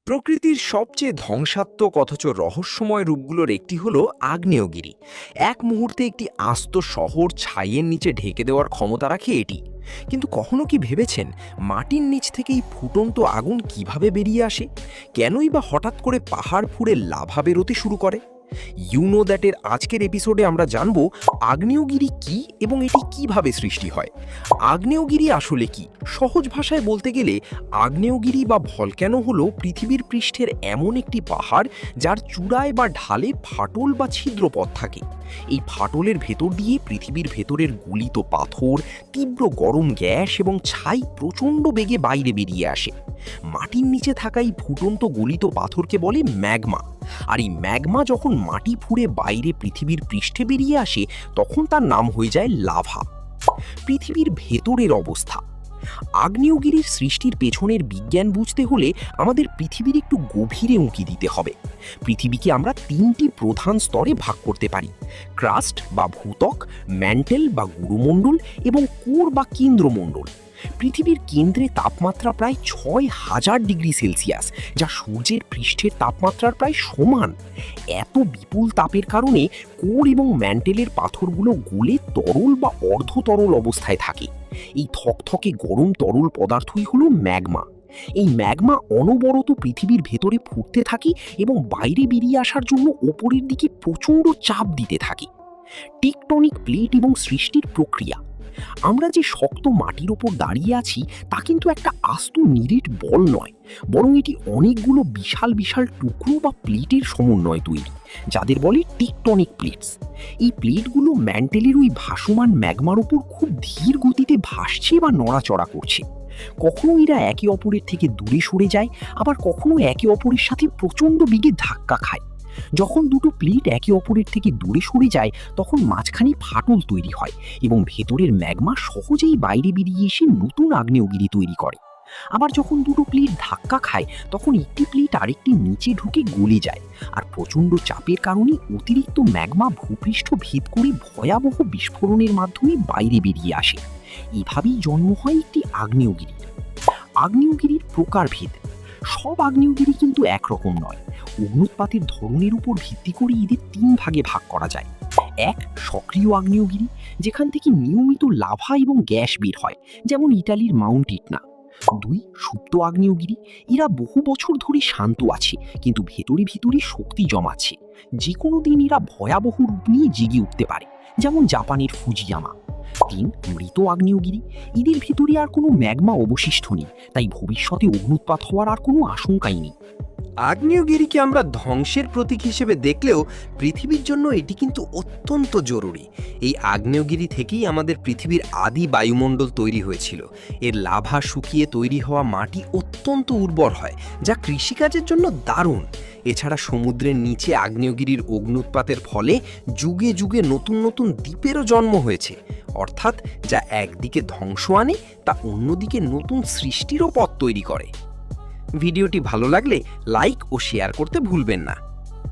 প্রকৃতির সবচেয়ে ধ্বংসাত্মক অথচ রহস্যময় রূপগুলোর একটি হলো আগ্নেয়গিরি। এক মুহূর্তে একটি আস্ত শহর ছাইয়ের নিচে ঢেকে দেওয়ার ক্ষমতা রাখে এটি। কিন্তু কখনো কি ভেবেছেন মাটির নিচ থেকে এই ফুটন্ত আগুন কিভাবে বেরিয়ে আসে? কেনই বা হঠাৎ করে পাহাড় ফুঁড়ে লাভা বেরোতে শুরু করে? ইউনো দ্যাটের আজকের এপিসোডে আমরা জানব আগ্নেয়গিরি কি এবং এটি কিভাবে সৃষ্টি হয়। আগ্নেয়গিরি আসলে কি? সহজ ভাষায় বলতে গেলে আগ্নেয়গিরি বা ভলক্যানো হলো পৃথিবীর পৃষ্ঠের এমন একটি পাহাড় যার চূড়ায় বা ঢালে ফাটল বা ছিদ্রপথ থাকে। এই ফাটলের ভেতর দিয়ে পৃথিবীর ভেতরের গলিত পাথর, তীব্র গরম গ্যাস এবং ছাই প্রচণ্ড বেগে বাইরে বেরিয়ে আসে। মাটির নিচে থাকা এই ফুটন্ত গলিত পাথরকে বলে ম্যাগমা। আর এই ম্যাগমা যখন মাটি ফুঁড়ে বাইরে পৃথিবীর পৃষ্ঠে বেরিয়ে আসে তখন তার নাম হয়ে যায় লাভা। পৃথিবীর ভেতরের অবস্থা। আগ্নেয়গিরির সৃষ্টির পেছনের বিজ্ঞান বুঝতে হলে আমাদের পৃথিবীর একটু গভীরে উঁকি দিতে হবে। পৃথিবীকে আমরা তিনটি প্রধান স্তরে ভাগ করতে পারি: ক্রাস্ট বা ভূত্বক, ম্যান্টেল বা গুরুমণ্ডল এবং কোর বা কেন্দ্রমণ্ডল। পৃথিবীর কেন্দ্রে তাপমাত্রা প্রায় ৬,০০০ ডিগ্রি সেলসিয়াস, যা সূর্যের পৃষ্ঠের তাপমাত্রার প্রায় সমান। এত বিপুল তাপের কারণে কোর এবং ম্যান্টেলের পাথরগুলো গলে তরল বা অর্ধতরল অবস্থায় থাকে। এই থকথকে গরম তরল পদার্থই হলো ম্যাগমা। এই ম্যাগমা অনবরত পৃথিবীর ভেতরে ফুটতে থাকে এবং বাইরে বেরিয়ে আসার জন্য ওপরের দিকে প্রচণ্ড চাপ দিতে থাকে। টেকটনিক প্লেট এবং সৃষ্টির প্রক্রিয়া। আমরা যে শক্ত মাটির ওপর দাঁড়িয়ে আছি তা কিন্তু একটা আস্ত নিরেট বল নয়, বরং এটি অনেকগুলো বিশাল বিশাল টুকরো বা প্লেটের সমন্বয় তৈরি, যাদের বলে টেকটনিক প্লেটস। এই প্লেটগুলো ম্যান্টেলের ওই ভাসমান ম্যাগমার উপর খুব ধীর গতিতে ভাসছে বা নড়াচড়া করছে। কখনো এরা একে অপরের থেকে দূরে সরে যায়, আবার কখনো একে অপরের সাথে প্রচণ্ড বেগে ধাক্কা খায়। যখন দুটো প্লেট একে অপরের থেকে দূরে সরে যায় তখন মাঝখানে ফাটল তৈরি হয় এবং ভেতরের ম্যাগমা সহজেই বাইরে বেরিয়ে এসে নতুন আগ্নেয়গিরি তৈরি করে। আবার যখন দুটো প্লেট ধাক্কা খায় তখন একটি প্লেট আরেকটি নিচে ঢুকে গলে যায়, আর প্রচণ্ড চাপের কারণে অতিরিক্ত ম্যাগমা ভূপৃষ্ঠ ভেদ করে ভয়াবহ বিস্ফোরণের মাধ্যমে বাইরে বেরিয়ে আসে। এভাবেই জন্ম হয় একটি আগ্নেয়গিরির। আগ্নেয়গিরির প্রকারভেদ। সব আগ্নেয়গিরি কিন্তু একরকম নয়। অগ্নুৎপাতের ধরনের উপর ভিত্তি করে এদের তিন ভাগে ভাগ করা যায়। এক, সক্রিয় আগ্নেয়গিরি, যেখান থেকে নিয়মিত লাভা এবং গ্যাস বের হয়, যেমন ইটালির মাউন্ট ইটনা। দুই, সুপ্ত আগ্নেয়গিরি। এরা বহু বছর ধরে শান্ত আছে কিন্তু ভেতরে ভেতরে শক্তি জমাচ্ছে। যে কোনো দিন এরা ভয়াবহ রূপ নিয়ে জেগে উঠতে পারে, যেমন জাপানের ফুজিয়ামা। তিন, মৃত আগ্নেয়গিরি। এদের ভেতরে আর কোনো ম্যাগমা অবশিষ্ট নেই, তাই ভবিষ্যতে অগ্নুৎপাত হওয়ার আর কোনো আশঙ্কাই নেই। আগ্নেয়গিরিকে আমরা ধ্বংসের প্রতীক হিসেবে দেখলেও পৃথিবীর জন্য এটি কিন্তু অত্যন্ত জরুরি। এই আগ্নেয়গিরি থেকেই আমাদের পৃথিবীর আদি বায়ুমণ্ডল তৈরি হয়েছিল। এর লাভা শুকিয়ে তৈরি হওয়া মাটি অত্যন্ত উর্বর হয়, যা কৃষিকাজের জন্য দারুণ। এছাড়া সমুদ্রের নিচে আগ্নেয়গিরির অগ্নুৎপাতের ফলে যুগে যুগে নতুন নতুন দ্বীপেরও জন্ম হয়েছে। অর্থাৎ যা একদিকে ধ্বংস আনে তা অন্যদিকে নতুন সৃষ্টিরও পথ তৈরি করে। ভিডিওটি ভালো লাগলে লাইক ও শেয়ার করতে ভুলবেন না।